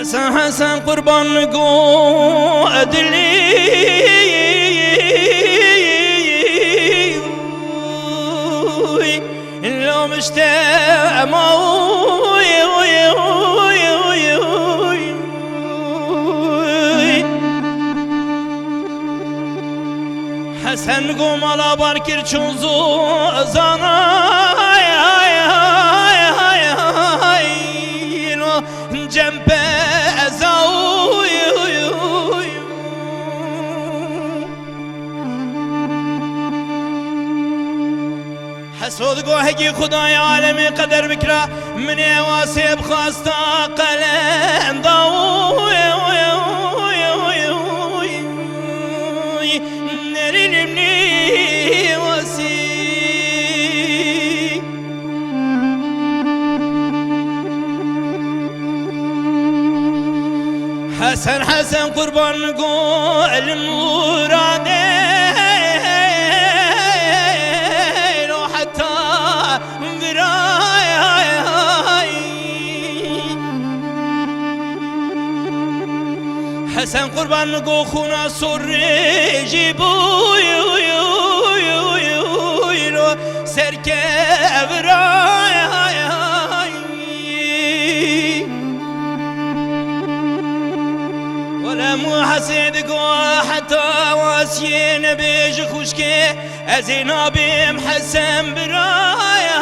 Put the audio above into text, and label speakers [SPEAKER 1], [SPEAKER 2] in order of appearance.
[SPEAKER 1] حسن حسن قربان قو أدلي لو مشتاق حسن قوم على باركر چونزو زانا جنبه حسود گوهگی خدای عالمی قدر بکرا من واسب خواستا قلم داوی نرینمنی واسی حسن حسن قربان قول المراده حسن قربان نگو خونا سر جیبوی سرکه ورای ولا مو حسید گو حتی واسی نبیج خوشکه از نابیم حسن برای